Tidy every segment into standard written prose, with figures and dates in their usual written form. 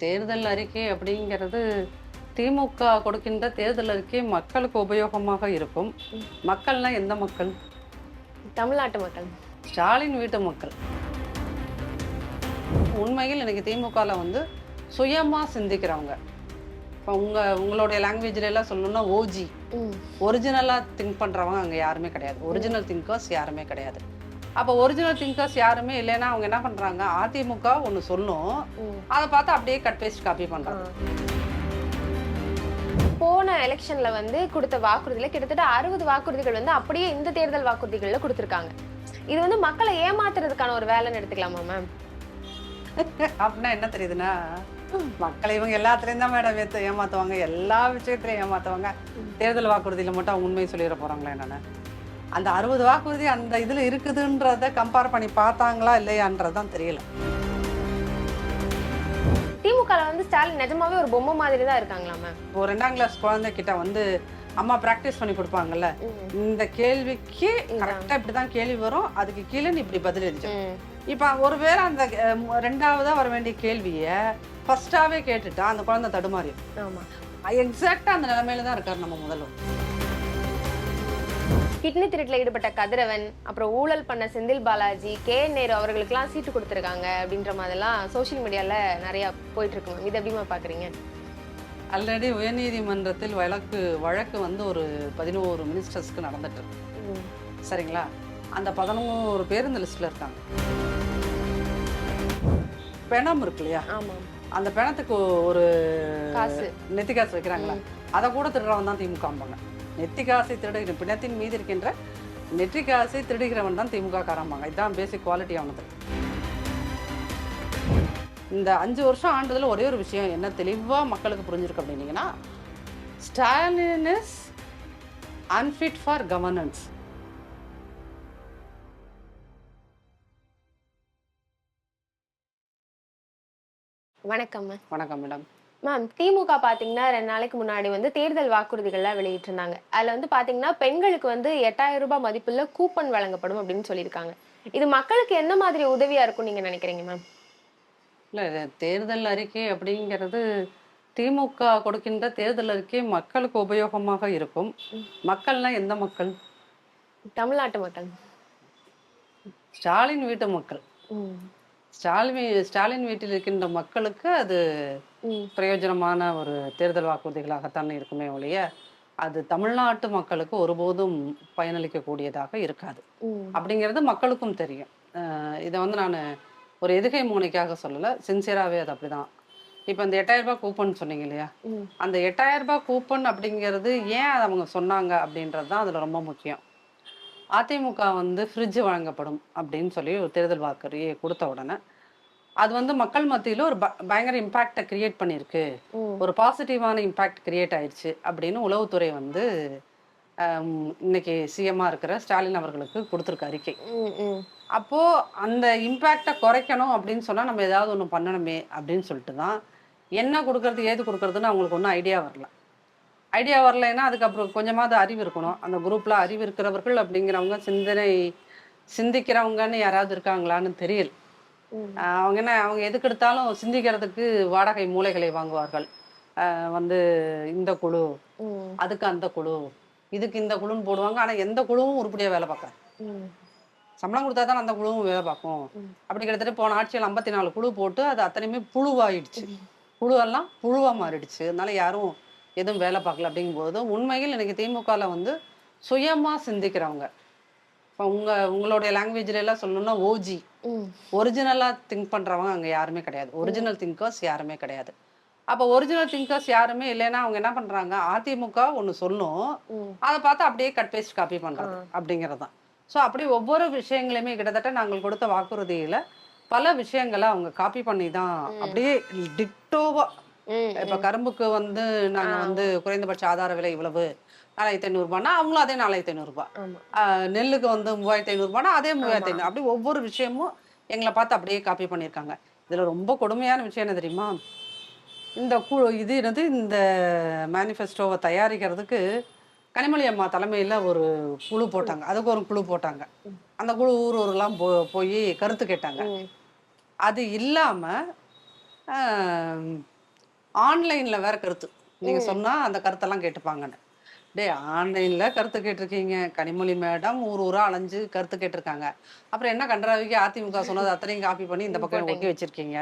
தேர்தல் அறிக்கை அப்படிங்கிறது திமுக கொடுக்கின்ற தேர்தல் அறிக்கை மக்களுக்கு உபயோகமாக இருக்கும். ம். மக்கள்னா எந்த மக்கள்? தமிழ்நாட்டு மக்கள். ஸ்டாலின் வீட்டு மக்கள். உண்மையில் இன்னைக்கு திமுகல வந்து சுயமா சிந்திக்கிறவங்க. இப்போ உங்களுடைய லாங்குவேஜ்ல எல்லாம் சொல்லணும்னா ஓஜி ம். ஒரிஜினலா திங்க் பண்றவங்க அங்க யாருமே கிடையாது. ஒரிஜினல் திங்கர்ஸ் யாருமே கிடையாது. அப்போ ஒரிஜினல் திங்கர்ஸ் யாருமே இல்லைன்னா அவங்க என்ன பண்றாங்க? அதிமுக ஒன்று சொல்லும், ம். அதை பார்த்து அப்படியே கட் பேஸ்ட் காப்பி பண்றாங்க. போன எலெக்ஷன்ல வந்து கொடுத்த வாக்குறுதியில கிட்டத்தட்ட 60 வாக்குறுதிகள் வந்து அப்படியே இந்த தேர்தல் வாக்குறுதிகள்ல கொடுத்திருக்காங்க. இது வந்து மக்களை ஏமாத்துறதுக்கான ஒரு வேலைன்னு எடுத்துக்கலாமா மேம்? அப்படின்னா என்ன தெரியுதுன்னா, மக்களை இவங்க எல்லாத்துலேயும் தான் மேடம் ஏமாத்துவாங்க, எல்லா விஷயத்துலையும் ஏமாத்துவாங்க. தேர்தல் வாக்குறுதியில மட்டும் அவங்க உண்மையை சொல்லிட போறாங்களா என்னன்னு? அந்த 60 வாக்குறுதி அந்த இதுல இருக்குதுன்றத கம்பேர் பண்ணி பார்த்தாங்களா இல்லையான்றதுதான் தெரியல. திமுகல வந்து ஸ்டாலின் நிஜமாவே ஒரு பொம்மை மாதிரி தான் இருக்காங்களா மேம்? இப்போ 2ஆம் கிளாஸ் குழந்தைகிட்ட வந்து அம்மா பிராக்டிஸ் பண்ணி கொடுப்பாங்கல்ல, இந்த கேள்விக்கு கரெக்டா இப்படிதான் கேள்வி வரும், அதுக்கு கீழே நீ இப்படி பதில் எழுதி. இப்ப ஒருவேளை அந்த 2ஆவதா வர வேண்டிய கேள்விய ஃபர்ஸ்டாவே கேட்டுட்டா அந்த குழந்தை தடுமாறியும். ஆமா. எக்ஸாக்டா அந்த நிலைமையில தான் இருக்காரு நம்ம முதல்வர். கிட்னி திருட்டுல ஈடுபட்ட கதிரவன், அப்புறம் ஊழல் பண்ண செந்தில் பாலாஜி, நேரு அவர்களுக்கெல்லாம் சீட்டு கொடுத்துருக்காங்க அப்படின்ற மாதிரிலாம் சோசியல் மீடியால நிறைய போயிட்டு இருக்கு மேம். இது எப்படிமா பாக்குறீங்க? ஆல்ரெடி உயர்நீதிமன்றத்தில் வழக்கு வந்து ஒரு 11 மினிஸ்டர்ஸ்க்கு நடந்துட்டு இருக்கு. சரிங்களா? அந்த 11 பேர் இந்த லிஸ்ட்ல இருக்காங்க. பிணம் இருக்கு இல்லையா, அந்த பிணத்துக்கு ஒரு நெத்தி காசு வைக்கிறாங்களா, அதை கூட திருடுறவன் தான் திமுக. நெத்தி காசை திருடுகிற பிணத்தின் மீது இருக்கின்ற நெற்றி காசை திருடுகிறவன் தான் திமுக காரம்பாங்க. இதுதான் பேசிக் குவாலிட்டி ஆனது. இந்த 5 வருஷம் ஆண்டுல ஒரே ஒரு விஷயம் என்ன தெளிவா மக்களுக்கு புரிஞ்சிருக்கு அப்படின்னீங்கன்னா, Stalin is unfit for governance. வணக்கம் மேம். வணக்கம் மேடம். மேம், திமுக பாத்தீங்கன்னா 2 நாளைக்கு முன்னாடி வந்து தேர்தல் வாக்குறுதிகள்லாம் வெளியிட்டிருந்தாங்க. அதுல வந்து பாத்தீங்கன்னா பெண்களுக்கு வந்து 8000 ரூபாய் மதிப்புள்ள கூப்பன் வழங்கப்படும் அப்படின்னு சொல்லியிருக்காங்க. இது மக்களுக்கு என்ன மாதிரி உதவியா இருக்கும் நீங்க நினைக்கிறீங்க மேம்? இல்ல, தேர்தல் அறிக்கை அப்படிங்கிறது திமுக கொடுக்கின்ற தேர்தல் அறிக்கை மக்களுக்கு உபயோகமாக இருக்கும். மக்கள்னா எந்த மக்கள்? தமிழ்நாட்டு மக்கள். ஸ்டாலின் வீட்டு மக்கள். ஸ்டாலின் வீட்டில் இருக்கின்ற மக்களுக்கு அது பிரயோஜனமான ஒரு தேர்தல் வாக்குறுதிகளாகத்தான் இருக்குமே ஒழிய அது தமிழ்நாட்டு மக்களுக்கு ஒருபோதும் பயனளிக்கக்கூடியதாக இருக்காது அப்படிங்கிறது மக்களுக்கும் தெரியும். இதை வந்து நான் ஒரு எதுகை மூனைக்காக சொல்லலை, சின்சியராகவே அது அப்படிதான். இப்போ இந்த 8000 ரூபாய் கூப்பன் சொன்னீங்க இல்லையா, அந்த 8000 ரூபாய் கூப்பன் அப்படிங்கிறது ஏன் அதை அவங்க சொன்னாங்க அப்படின்றது தான் அதில் ரொம்ப முக்கியம். அதிமுக வந்து ஃப்ரிட்ஜ் வழங்கப்படும் அப்படின்னு சொல்லி ஒரு தேர்தல் வாக்குறுதியை கொடுத்த உடனே அது வந்து மக்கள் மத்தியில் ஒரு பயங்கர இம்பேக்டை கிரியேட் பண்ணியிருக்கு, ஒரு பாசிட்டிவான இம்பேக்ட் கிரியேட் ஆயிடுச்சு அப்படின்னு உளவுத்துறை வந்து இன்னைக்கு சிஎம்மாக இருக்கிற ஸ்டாலின் அவர்களுக்கு கொடுத்துருக்கு அறிக்கை. அப்போ அந்த இம்பேக்டை குறைக்கணும் அப்படின்னு சொன்னால் நம்ம ஏதாவது ஒன்று பண்ணணுமே அப்படின்னு சொல்லிட்டு தான் என்ன கொடுக்கறது ஏது கொடுக்கறதுன்னு அவங்களுக்கு ஒன்றும் ஐடியா வரல. ஐடியா வரலைன்னா அதுக்கப்புறம் கொஞ்சமாவது அறிவு இருக்கணும். அந்த குரூப்பில் அறிவு இருக்கிறவர்கள் அப்படிங்கிறவங்க சிந்திக்கிறவங்கன்னு யாராவது இருக்காங்களான்னு தெரியல. அவங்க எதுக்கு எடுத்தாலும் சிந்திக்கிறதுக்கு வாடகை மூளைகளை வாங்குவார்கள். வந்து இந்த குழு, அதுக்கு அந்த குழு, இதுக்கு இந்த குழுன்னு போடுவாங்க. ஆனால் எந்த குழுவும் உருப்படியாக வேலை பார்க்காது. சம்பளம் கொடுத்தா தான் அந்த குழுவும் வேலை பார்க்கும். அப்படி கிட்டத்தட்ட போன ஆட்சியில் 54 குழு போட்டு அது அத்தனையுமே புழுவாயிடுச்சு. குழுவெல்லாம் புழுவாக மாறிடுச்சு. அதனால யாரும் எதுவும் வேலை பார்க்கல. அப்படிங்கும்போது உண்மையில் இன்னைக்கு திமுகவில் வந்து சுயமாக சிந்திக்கிறவங்க, இப்போ உங்களுடைய லாங்குவேஜ்ல எல்லாம் சொல்லணும்னா ஓஜி ஒரிஜினலா திங்க் பண்றவங்க அங்க யாருமே கிடையாது. ஒரிஜினல் திங்கர்ஸ் யாருமே கிடையாது. அப்போ ஒரிஜினல் திங்கர்ஸ் யாருமே இல்லைன்னா அவங்க என்ன பண்றாங்க? அதிமுக ஒன்று சொல்லும், அதை பார்த்து அப்படியே கட் பேஸ்ட் காப்பி பண்றது அப்படிங்கிறது தான். ஸோ அப்படி ஒவ்வொரு விஷயங்களையுமே கிட்டத்தட்ட நாங்கள் கொடுத்த வாக்குறுதியில பல விஷயங்களை அவங்க காப்பி பண்ணி தான் அப்படியே டிட்டோவா. இப்போ கரும்புக்கு வந்து நாங்க வந்து குறைந்தபட்ச ஆதார விலை இவ்வளவு 4500 ரூபாய்னா அவங்களும் அதே 4500 ரூபாய். நெல்லுக்கு வந்து 3500 ரூபாய்னா அதே 3500. அப்படி ஒவ்வொரு விஷயமும் எங்களை பார்த்து அப்படியே காப்பி பண்ணியிருக்காங்க. இதுல ரொம்ப கொடுமையான விஷயம் என்ன தெரியுமா? இந்த இந்த மேனிஃபெஸ்டோவை தயாரிக்கிறதுக்கு கனிமொழி அம்மா தலைமையில் ஒரு குழு போட்டாங்க. அதுக்கு ஒரு குழு போட்டாங்க. அந்த குழு ஊரெல்லாம் போய் கருத்து கேட்டாங்க. அது இல்லாம ஆன்லைன்ல வேற கருத்து நீங்க சொன்னா அந்த கருத்தெல்லாம் கேட்டுப்பாங்கன்னு. டேய், ஆன்லைன்ல கருத்து கேட்டிருக்கீங்க, கனிமொழி மேடம் ஊர் ஊரா அலைஞ்சு கருத்து கேட்டிருக்காங்க. அப்புறம் என்ன கண்டராவிக்கு அதிமுக சொன்னது அத்தனையும் காப்பி பண்ணி இந்த பக்கம் போட்டீங்க. ஒட்டி வச்சிருக்கீங்க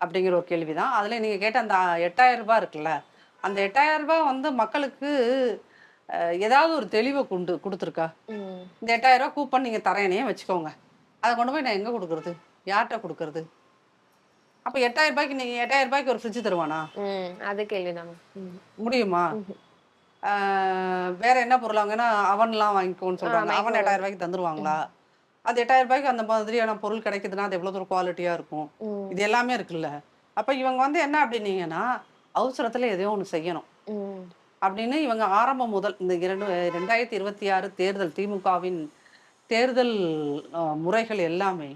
அப்படிங்கிற ஒரு கேள்விதான். அதுல நீங்க கேட்ட அந்த 8,000 ரூபாய் இருக்குல்ல, அந்த 8,000 ரூபாய் வந்து மக்களுக்கு ஏதாவது ஒரு தெளிவை கொடுத்துருக்கா? ம். இந்த 8,000 ரூபாய் கூப்பன் நீங்க தரேனே வச்சுக்கோங்க, அதை கொண்டு போய் நான் எங்க கொடுக்கறது, யார்கிட்ட கொடுக்கறது? அப்ப 8,000 ரூபாய்க்கு நீங்க 8,000 ரூபாய்க்கு ஒரு ஃப்ரிட்ஜ் தருவானா? அது கேள்விதாங்க. முடியுமா? வேற என்ன பொருள் வாங்கன்னா அவன்லாம் வாங்கிக்கோன்னு சொல்றாங்க. அவன் மைக்ரோ 8,000 ரூபாய்க்கு தந்துருவாங்களா? அது 8,000 ரூபாய்க்கு அந்த மாதிரியான பொருள் கிடைக்குதுன்னா அது எவ்வளவு தூரம் குவாலிட்டியா இருக்கும்? ம். இது எல்லாமே இருக்குல்ல. அப்ப இவங்க வந்து என்ன அப்படின்னீங்கன்னா, அவசரத்துல எதையோ ஒண்ணு செய்யணும் ம். அப்படின்னு இவங்க ஆரம்பம் முதல் இந்த 2026 தேர்தல் திமுகவின் தேர்தல் முறைகள் எல்லாமே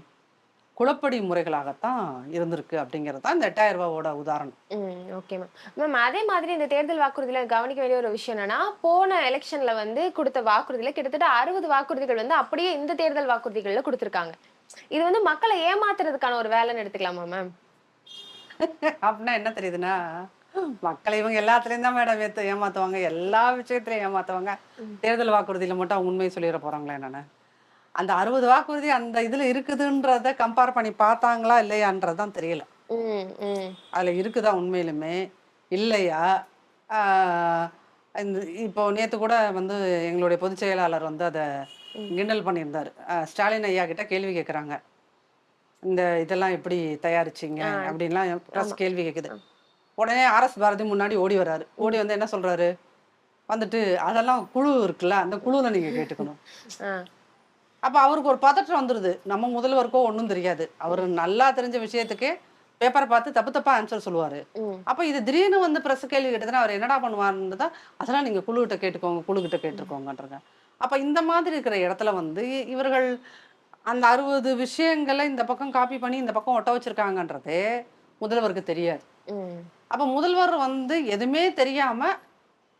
குழப்படி முறைகளாகத்தான் இருந்திருக்கு அப்படிங்கிறது தான் இந்த 8,000 ரூபாவோட உதாரணம். Okay ma'am. மேம் அதே மாதிரி இந்த தேர்தல் வாக்குறுதியில கவனிக்க வேண்டிய ஒரு விஷயம் என்னன்னா, போன எலெக்ஷன்ல வந்து குடுத்த வாக்குறுதியில கிட்டத்தட்ட 60 வாக்குறுதிகள் வந்து அப்படியே இந்த தேர்தல் வாக்குறுதிகள்ல குடுத்திருக்காங்க. இது வந்து மக்களை ஏமாத்துறதுக்கான ஒரு வேலைன்னு எடுத்துக்கலாமா மேம்? அப்படின்னா என்ன தெரியுதுன்னா, மக்களை இவங்க எல்லாத்துலயும் தான் மேடம் ஏமாத்துவாங்க, எல்லா விஷயத்திலயும் ஏமாத்துவாங்க. தேர்தல் வாக்குறுதியில மட்டும் அவங்க உண்மையை சொல்லிட போறாங்களா என்னன்னு? அந்த 60 வாக்குறுதி அந்த இதுல இருக்குதுன்றத கம்பேர் பண்ணி பார்த்தாங்களா இல்லையான்றதுதான் தெரியல. ம். ம். அதுல இருக்குதா உண்மையிலுமே இல்லையா? ஆஹ் இந்த இப்போ நேத்து கூட வந்து எங்களுடைய பொதுச் செயலாளர் வந்து அதை ம். கிண்டல் பண்ணியிருந்தாரு. ஸ்டாலின் ஐயா கிட்ட கேள்வி கேட்குறாங்க, இந்த இதெல்லாம் எப்படி தயாரிச்சீங்க ஆ. அப்படின்லாம் ப்ரெஸ் ஆமா. கேள்வி கேட்குது. ஆ. உடனே ஆர்எஸ் பாரதி முன்னாடி ஓடி வராரு. ஓடி வந்து என்ன சொல்றாரு, வந்துட்டு அதெல்லாம் குழு இருக்குல்ல, அந்த குழுவில் நீங்க கேட்டுக்கணும். ஆ. அப்ப அவருக்கு ஒரு பதற்றம் வந்துருது. நம்ம முதல்வருக்கோ ஒண்ணும் தெரியாது, அவரு நல்லா தெரிஞ்ச விஷயத்துக்கே பேப்பரை பார்த்து தப்பு தப்பா ஆன்சர் சொல்லுவாரு. ம். அப்ப இது திடீர்னு வந்து பிரஸ் கேள்வி கேட்டதுன்னா அவர் என்னடா பண்ணுவாருன்னு தான், அதெல்லாம் நீங்க குழுகிட்ட கேட்டுக்கோங்க, குழுகிட்ட கேட்டுக்கோங்கன்றாங்க. அப்ப இந்த மாதிரி இருக்கிற இடத்துல வந்து இவர்கள் அந்த 60 விஷயங்களை இந்த பக்கம் காப்பி பண்ணி இந்த பக்கம் ஒட்ட வச்சிருக்காங்கன்றதே முதல்வருக்கு தெரியாது. ம். அப்ப முதல்வர் வந்து எதுவுமே தெரியாம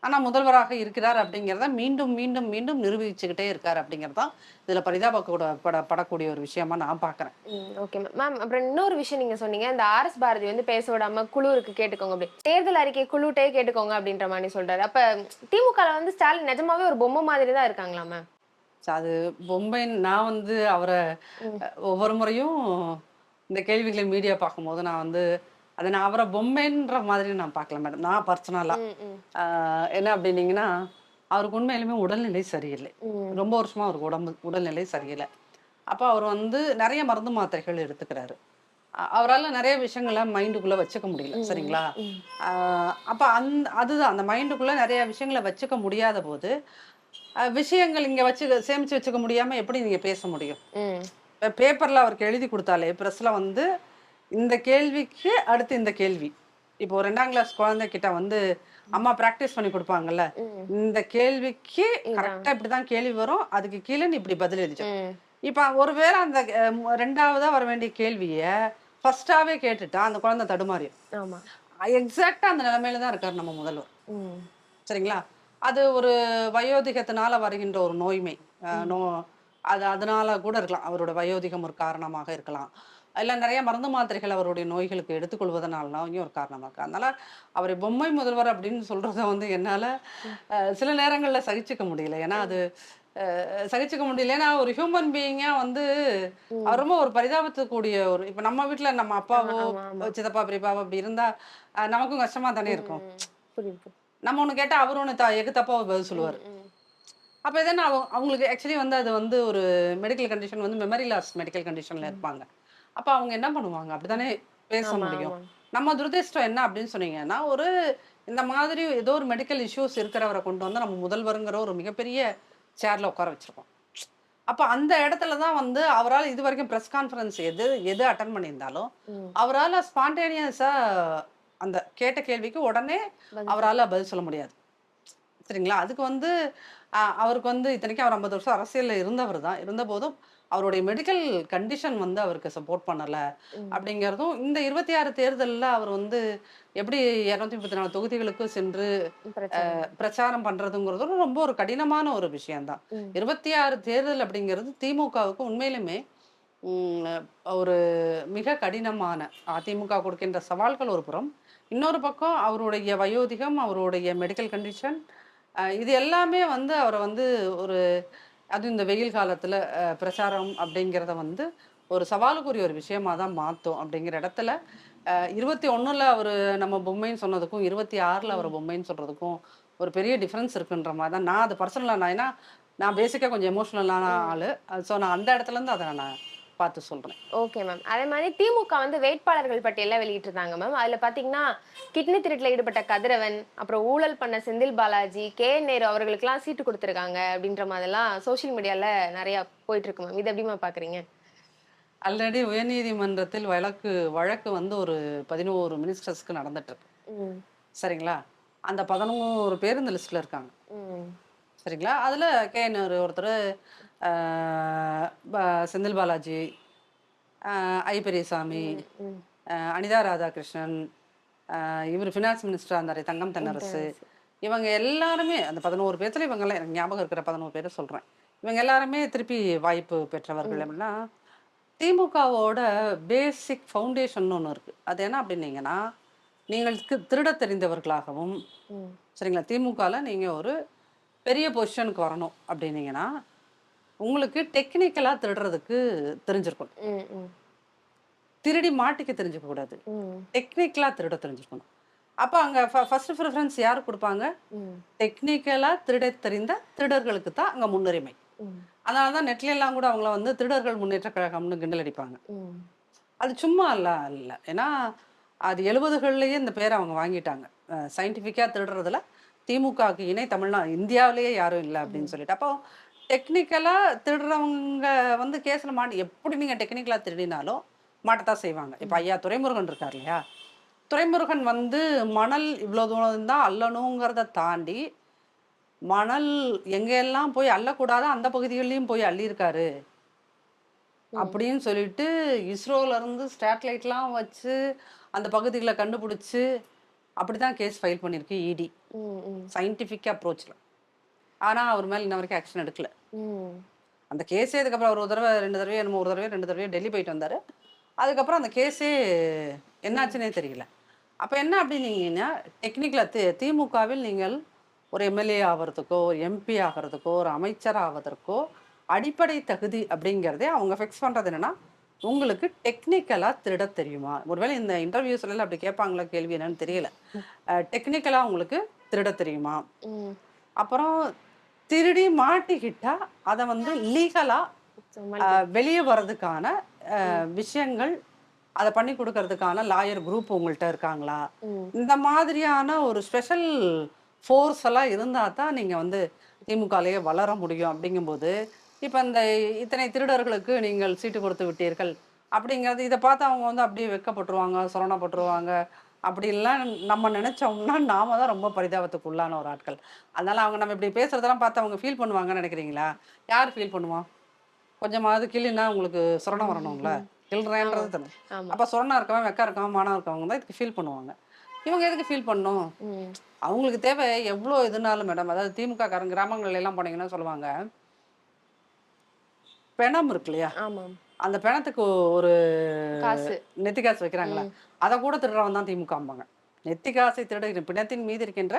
ஆனா முதல்வராக இருக்கிறார் அப்படிங்கிறத மீண்டும் மீண்டும் மீண்டும் நிரூபிச்சுக்கிட்டே இருக்காரு அப்படிங்கிறது தான் இதுல படக்கூடிய ஒரு விஷயமா நான் பாக்குறேன். Okay ma'am. மேம் அப்புறம் இன்னொரு விஷயம் நீங்க சொன்னீங்க. இந்த ஆர்எஸ் பாரதி வந்து பேச விடாம குழு இருக்கு கேட்டுக்கோங்க அப்படி. தேர்தல் அறிக்கை குழுட்டே கேட்டுக்கோங்க அப்படின்ற மாதிரி சொல்றாரு. அப்ப திமுகல வந்து ஸ்டாலின் நிஜமாவே ஒரு பொம்மை மாதிரி தான் இருக்காங்களா மேம்? அது பொம்மை. நான் வந்து அவரை ம். ஒவ்வொரு முறையும் இந்த கேள்விகளை மீடியா பார்க்கும்போது நான் வந்து அதை நான் அவரை பொம்மைன்ற மாதிரி நான் பார்க்கல மேடம். நான் பர்சனலா ம். ம். என்ன அப்படின்னீங்கன்னா, அவருக்கு உண்மையிலுமே உடல்நிலை சரியில்லை. ம். ரொம்ப வருஷமா அவருக்கு உடல்நிலை சரியில்லை. அப்போ அவர் வந்து நிறைய மருந்து மாத்திரைகள் எடுத்துக்கிறாரு. அவரால நிறைய விஷயங்களை மைண்டுக்குள்ள வச்சுக்க முடியல. சரிங்களா? ம். அப்ப அதுதான் அந்த மைண்டுக்குள்ள நிறைய விஷயங்களை வச்சுக்க முடியாத போது விஷயங்கள் இங்க சேமிச்சு வச்சுக்க முடியாம எப்படி நீங்க பேச முடியும்? ம். பேப்பர்ல அவருக்கு எழுதி கொடுத்தாலே பிரஸ்ல வந்து இந்த கேள்விக்கு அடுத்து இந்த கேள்வி. இப்போ 2ஆம் கிளாஸ் குழந்தைகிட்ட வந்து அம்மா பிராக்டிஸ் பண்ணி கொடுப்பாங்கல்ல, ம். இந்த கேள்விக்கு இதான். கரெக்டா இப்படிதான் கேள்வி வரும், அதுக்கு கீழே நீ இப்படி பதில் எழுதி. ம். இப்ப ஒருவேளை அந்த 2ஆவதா வர வேண்டிய கேள்விய ஃபர்ஸ்டாவே கேட்டுட்டா அந்த குழந்தை தடுமாறியும். ஆமா. எக்ஸாக்டா அந்த நிலைமையில தான் இருக்காரு நம்ம முதல்வர். ம். சரிங்களா? அது ஒரு வயோதிகத்தினால வருகின்ற ஒரு நோய்மை. நோ அது அதனால கூட இருக்கலாம். அவரோட வயோதிகம் ஒரு காரணமாக இருக்கலாம். இல்ல நிறைய மருந்து மாத்திரைகள் அவருடைய நோய்களுக்கு எடுத்துக்கொள்வதனாலயும் ஒரு காரணமா இருக்கு. அதனால அவரை பொம்மை முதல்வர் அப்படின்னு சொல்றத வந்து என்னால சில நேரங்கள்ல சகிச்சுக்க முடியல. ஏன்னா அது சகிச்சுக்க முடியல. ஏன்னா ஒரு ஹியூமன் பீயிங்கா வந்து அவர் ரொம்ப ஒரு பரிதாபத்துக்கூடிய ஒரு இப்ப நம்ம வீட்டுல நம்ம அப்பாவோ ஆமா. ஆமா. சித்தப்பா பெரியப்பாவோ அப்படி இருந்தா நமக்கும் கஷ்டமா தானே இருக்கும். புரியுது. நம்ம ஒண்ணு கேட்டா அவரு ஒண்ணு எக்கு தப்பாவை பதில் சொல்லுவாரு. அப்ப எதனா அவங்களுக்கு ஆக்சுவலி வந்து அது வந்து ஒரு மெடிக்கல் கண்டிஷன் வந்து மெமரி லாஸ் மெடிக்கல் கண்டிஷன்ல இருப்பாங்க. அப்ப அவங்க என்ன பண்ணுவாங்க? அப்படித்தானே பேச ஆமா. முடியும். ஆமா. நம்ம துரதிர்ஷ்டம் என்ன அப்படின்னு சொன்னீங்கன்னா, ஒரு இந்த மாதிரி ஏதோ ஒரு மெடிக்கல் இஷ்யூஸ் இருக்கிறவரை கொண்டு வந்து நம்ம முதல்வருங்கிற ஒரு மிகப்பெரிய சேர்ல உட்கார வச்சிருக்கோம். அப்ப அந்த இடத்துல தான் வந்து அவரால் இது வரைக்கும் பிரஸ் கான்ஃபரன்ஸ் எது எது அட்டன் பண்ணியிருந்தாலும் அவரால் ஸ்பான்டேனியஸா அந்த கேட்ட கேள்விக்கு உடனே அவரால் பதில் சொல்ல முடியாது. சரிங்களா? அதுக்கு வந்து அவருக்கு வந்து இத்தனைக்கும் அவர் 50 வருஷம் அரசியல்ல இருந்தவர் தான். இருந்தபோதும் அவருடைய மெடிக்கல் கண்டிஷன் வந்து அவருக்கு சப்போர்ட் பண்ணல அப்படிங்கிறதும் இந்த 26 தேர்தலில் அவர் வந்து எப்படி 234 தொகுதிகளுக்கு சென்று பிரச்சாரம் பண்றதுங்கிறதும் ரொம்ப ஒரு கடினமான ஒரு விஷயம்தான். 26 தேர்தல் அப்படிங்கிறது திமுகவுக்கு உண்மையிலுமே ம், ஒரு மிக கடினமான அதிமுக கொடுக்கின்ற சவால்கள் ஒரு புறம், இன்னொரு பக்கம் அவருடைய வயோதிகம், அவருடைய மெடிக்கல் கண்டிஷன், இது எல்லாமே வந்து அவரை வந்து ஒரு அதுவும் இந்த வெயில் காலத்துல பிரச்சாரம் அப்படிங்கிறத வந்து ஒரு சவாலுக்குரிய ஒரு விஷயமா தான் மாத்தும் அப்படிங்கிற இடத்துல 21ல அவரு நம்ம பொம்மைன்னு சொன்னதுக்கும் 26ல அவர் ம். பொம்மைன்னு சொல்றதுக்கும் ஒரு பெரிய டிஃபரன்ஸ் இருக்குன்ற மாதிரி தான் நான் அது பர்சனலாக நான் ஏன்னா நான் பேசிக்காக கொஞ்சம் எமோஷ்னலான ம். ஆளு. ஸோ நான் அந்த இடத்துல இருந்து அதை நான் பார்த்து சொல்றேன். Okay ma'am. அதே மாதிரி திமுக வந்து வேட்பாளர்கள் பட்டியல வெளியிட்டிருந்தாங்க மேம். அதுல பாத்தீங்கன்னா, கிட்னி திருட்டுல ஈடுபட்ட கதிரவன், அப்புறம் ஊழல் பண்ண செந்தில் பாலாஜி, நேரு அவர்களுக்கெல்லாம் சீட்டு குடுத்துருக்காங்க அப்படின்ற மாதிரிலாம் சோசியல் மீடியால நெறைய போயிட்டு இருக்கு மேம். இது எப்படிம்மா பாக்குறீங்க? ஆல்ரெடி உயர்நீதிமன்றத்தில் வழக்கு வழக்கு வந்து ஒரு 11 மினிஸ்டர்ஸ்க்கு நடந்துட்டு இருக்கு. ம். சரிங்களா? அந்த 11 பேர் இந்த லிஸ்ட்ல இருக்காங்க. ம். சரிங்களா? அதுல கேஎன்ஆர் ஒருத்தர், செந்தில் பாலாஜி, ஐ பெரியசாமி, ம். ம். அனிதா ராதாகிருஷ்ணன், இவர் ஃபினான்ஸ் மினிஸ்டரா இருந்தாரு தங்கம் தென்னரசு. இன்டர்நெட். இவங்க எல்லாருமே அந்த 11 பேர்த்துல இவங்கெல்லாம் எனக்கு ஞாபகம் இருக்கிற 11 பேரை சொல்றேன். இவங்க எல்லாருமே திருப்பி வாய்ப்பு பெற்றவர்கள். ம். எப்படின்னா திமுகவோட பேசிக் ஃபவுண்டேஷன் ஒன்று இருக்கு. அது என்ன அப்படின்னீங்கன்னா, நீங்கள் திருடத் தெரிந்தவர்களாகவும், ம். சரிங்களா? திமுகல நீங்க ஒரு பெரிய பொசிஷனுக்கு வரணும் அப்படின்னீங்கன்னா, உங்களுக்கு டெக்னிக்கலா திருடுறதுக்கு தெரிஞ்சிருக்கணும். ம். ம். திருடி மாட்டிக்க தெரிஞ்சுக்க கூடாது. ம். டெக்னிக்கலா திருட தெரிஞ்சுக்கணும். அப்ப அங்க ஃபர்ஸ்ட் ப்ரிஃபரன்ஸ் யாருக்கு குடுப்பாங்க? ம். டெக்னிக்கலா திருடத் தெரிந்த திருடர்களுக்கு தான் அங்க முன்னுரிமை. ம். அதனால தான் நெட்ல எல்லாம் கூட அவங்கள வந்து திருடர்கள் முன்னேற்றக் கழகம்னு கிண்டல் அடிப்பாங்க. ம். அது சும்மா இல்ல. ஏன்னா, அது 70கள்லயே இந்த பேர அவங்க வாங்கிட்டாங்க. சயின்டிஃபிக்கா திருடுறதுல திமுகவுக்கு இணை இந்தியாவிலேயே யாரும் இல்ல அப்படின்னு ம். சொல்லிட்டு. அப்போ டெக்னிக்கலா திருடுறவங்க வந்து கேஸ்ல எப்படி நீங்க டெக்னிக்கலா திருடினாலும் மாட்டத்தான் செய்வாங்க. இப்ப ம். ஐயா துரைமுருகன் இருக்கார் இல்லையா? துரைமுருகன் வந்து மணல் இவ்வளோ தூரம் தான் அள்ளணுங்கிறத தாண்டி, மணல் எங்கெல்லாம் போய் அள்ளக்கூடாதோ அந்த பகுதிகள்லயும் போய் அள்ளியிருக்காரு. ம். அப்படின்னு சொல்லிட்டு இஸ்ரோல இருந்து சேட்டலைட்லாம் வச்சு அந்த பகுதிகளை கண்டுபிடிச்சு அப்படிதான் கேஸ் ஃபைல் பண்ணியிருக்கு இடி. ம். ம். சயின்டிஃபிக் அப்ரோச்ல. ஆனா அவர் மேல இன்ன வரைக்கும் ஆக்ஷன் எடுக்கல. ம். அந்த கேஸே இதுக்கப்புறம் ஒரு தடவை 2 தடவை என்னமோ ஒரு தடவை 2 தடவையோ டெல்லி போயிட்டு வந்தாரு. அதுக்கப்புறம் அந்த கேஸே ம். என்னாச்சுன்னே தெரியல. அப்ப என்ன அப்படின்னீங்கன்னா, டெக்னிக்கலா திமுகவில் நீங்கள் ஒரு எம்எல்ஏ ஆவறதுக்கோ, ஒரு எம்பி ஆகறதுக்கோ, ஒரு அமைச்சர் ஆவதற்கோ, அடிப்படை தகுதி அப்படிங்கிறதே அவங்க ஃபிக்ஸ் பண்றது என்னன்னா, உங்களுக்கு டெக்னிக்கலா திருடத் தெரியுமா? ஒருவேளை இந்த இன்டர்வியூஸ்லலாம் அப்படி கேட்பாங்களா கேள்வி என்னன்னு தெரியல. டெக்னிக்கலா உங்களுக்கு திருடத் தெரியுமா? ம். அப்புறம் திருடி மாட்டிக்கிட்டா, அத வந்து லீகலா சமாளிக்க. வெளிய வர்றதுக்கான ம். விஷயங்கள், அத பண்ணி குடுக்கறதுக்கான லாயர் குரூப் உங்கள்ட்ட இருக்காங்களா? ம். இந்த மாதிரியான ஒரு ஸ்பெஷல் ஃபோர்ஸ் எல்லாம் இருந்தா தான் நீங்க வந்து திமுகலயே வளர முடியும் அப்படிங்கும்போது, இப்ப இந்த இத்தனை திருடர்களுக்கு நீங்கள் சீட்டு கொடுத்து விட்டீர்கள் அப்படிங்கிறது இத பார்த்து அவங்க வந்து அப்படியே வெட்கப்பட்டுருவாங்க, சொரணப்பட்டுருவாங்க. அப்படின்லாம் நம்ம நெனச்சோம்னா, நாம தான் ரொம்ப பரிதாபத்துக்கு உள்ளான ஒரு ஆட்கள். அதனால அவங்க நம்ம இப்படி பேசுறதெல்லாம் பார்த்து அவங்க ஃபீல் பண்ணுவாங்கன்னு நெனைக்கிறீங்களா? யார் ஃபீல் பண்ணுவா? கொஞ்சமாவது கிள்ளினா உங்களுக்கு சொரணம் வரணும்ல. ஆமா. கிள்றேன்றது ஆமா. அப்ப சொரணா இருக்கவன், வெக்கம் இருக்கவன், மானம் இருக்கவங்க தான் இதுக்கு ஃபீல் பண்ணுவாங்க. இவங்க எதுக்கு ஃபீல் பண்ணணும்? ம். அவங்களுக்கு தேவை எவ்ளோ இதுனாலும் மேடம். அதாவது திமுக காரங்க கிராமங்கள்ல எல்லாம் போனீங்கன்னா சொல்லுவாங்க, பிணம் இருக்கு இல்லையா? ஆமாம். அந்த பிணத்துக்கு ஒரு காசு. நெத்தி காசு வைக்கிறாங்கல்ல, ம். அத கூட திருடுறவன் தான் திமுகம்பாங்க. நெத்தி காசை திருடுகிற பிணத்தின் மீது இருக்கின்ற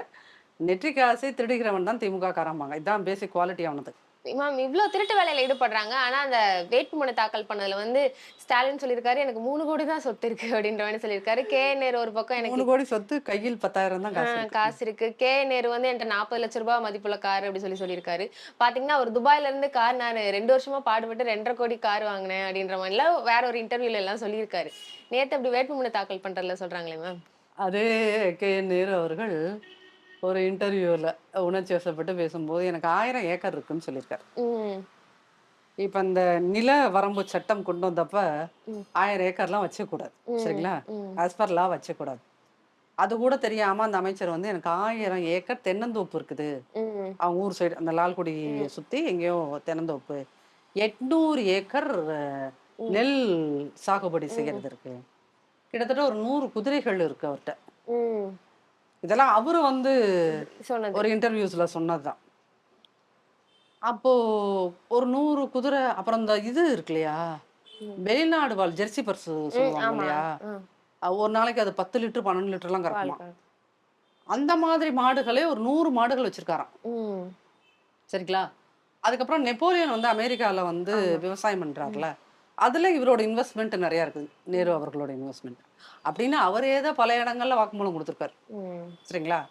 நெற்றி காசை திருடுகிறவன் தான் திமுக காரம்பாங்க. இதான் பேசிக் குவாலிட்டி அவனது. மேம் இவ்ளோ திருட்டு வேலையில ஈடுபடுறாங்க. ஆனா, அந்த வேட்புமனு தாக்கல் பண்ணதுல வந்து ஸ்டாலின் சொல்லியிருக்காரு, எனக்கு 3 கோடி தான் சொத்து இருக்கு அப்படின்ற மாரி சொல்லியிருக்காரு. நேரு ஒரு பக்கம் எனக்கு 3 கோடி சொத்து, கையில் 10,000 தான் காசு இருக்கு. காசு இருக்கு. நேரு வந்து என்ட்ட ரூ. 40,00,000 மதிப்புள்ள கார் அப்படி சொல்லியிருக்காரு. பாத்தீங்கன்னா, அவர் துபாய்ல இருந்து கார் நானு 2 வருஷமா பாடுபட்டு 2,50,00,000 கோடி கார் வாங்கினேன் அப்படின்ற மாரிலாம் வேற ஒரு இன்டர்வியூல எல்லாம் சொல்லியிருக்காரு. நேத்து அப்படி வேட்புமனு தாக்கல் பண்றதுல சொல்றாங்களே மேம். அதே நேரு அவர்கள் ஒரு இன்டர்வியூல உணர்ச்சி வசப்பட்டு பேசும்போது, எனக்கு 1000 ஏக்கர் இருக்குன்னு சொல்லியிருக்காரு. ம். இப்ப இந்த நில வரம்பு சட்டம் கொண்டு வந்தப்ப ம். 1000 ஏக்கர்லாம் வச்சுக்கக்கூடாது. ம். சரிங்களா? ம். ஆஸ் பர் லா வச்சுக்கக்கூடாது. அது கூட தெரியாம அந்த அமைச்சர் வந்து எனக்கு 1000 ஏக்கர் தென்னந்தோப்பு இருக்குது. ம். அவங்க ஊர் சைடு அந்த லால்குடி ம். சுத்தி எங்கேயோ தென்னந்தோப்பு. 800 ஏக்கர் ம். நெல் சாகுபடி ம். செய்யறது இருக்கு. கிட்டத்தட்ட ஒரு 100 குதிரைகள் இருக்கு அவர்ட்ட. ம். இதெல்லாம் அவரு வந்து சொன்னது. ஒரு இன்டர்வியூஸ்ல சொன்னதுதான். அப்போ ஒரு 100 குதிரை அப்புறம் இந்த இது இருக்கு இல்லையா? வெளிநாடு வாழ் ஜெர்சி பர்ஸ் சொல்லுவாங்க ஆமா. இல்லையா, ஒரு நாளைக்கு அது 10 லிட்டர் 12 லிட்டர்லாம் கறக்குமா. பால். அந்த மாதிரி மாடுகளே ஒரு 100 மாடுகள் வச்சிருக்காராம். ம். சரிங்களா. அதுக்கப்புறம் நெப்போலியன் வந்து அமெரிக்கால வந்து ஆமா. விவசாயம் பண்றாருல, அதுல இவரோட இன்வெஸ்ட்மெண்ட் நிறைய இருக்குது. நேரு அவர்களோட இன்வெஸ்ட்மெண்ட் அப்படின்னு அவரே தான் பல இடங்கள்ல வாக்குமூலம் கொடுத்துருக்காரு. ம். சரிங்களா.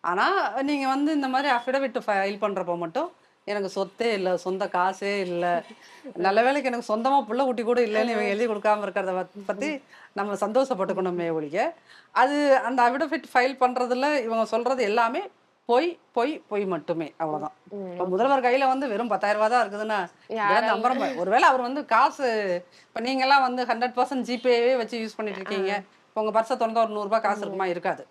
ஆனா நீங்க வந்து இந்த மாதிரி அஃபிடவிட் ஃபைல் பண்றப்போ மட்டும் எனக்கு சொத்தே இல்லை, சொந்த காசே இல்லை, நல்ல வேளைக்கு எனக்கு சொந்தமா புள்ள குட்டி கூட இல்லைன்னு இவங்க எழுதி கொடுக்காம இருக்கிறத பத்தி நம்ம சந்தோஷப்பட்டுக்கணுமே ஒழிய, அது அந்த அஃபிடவிட் ஃபைல் பண்றதுல இவங்க சொல்றது எல்லாமே பொய் பொய் பொய் மட்டுமே, அவ்வளவுதான். இப்போ முதல்வர் கையில வந்து வெறும் 10,000 ரூபாய் தான் இருக்குதுன்னா இதெல்லாம் நம்புற மாதிரி. ஒருவேளை அவர் வந்து காசு, இப்போ நீங்கெல்லாம் வந்து 100% ஜிபேவே வச்சு யூஸ் பண்ணிட்டு இருக்கீங்க, இப்போ உங்க பர்ஸை திறந்தா ஒரு 100 ரூபாய் காசு இருக்குமா? இருக்காது.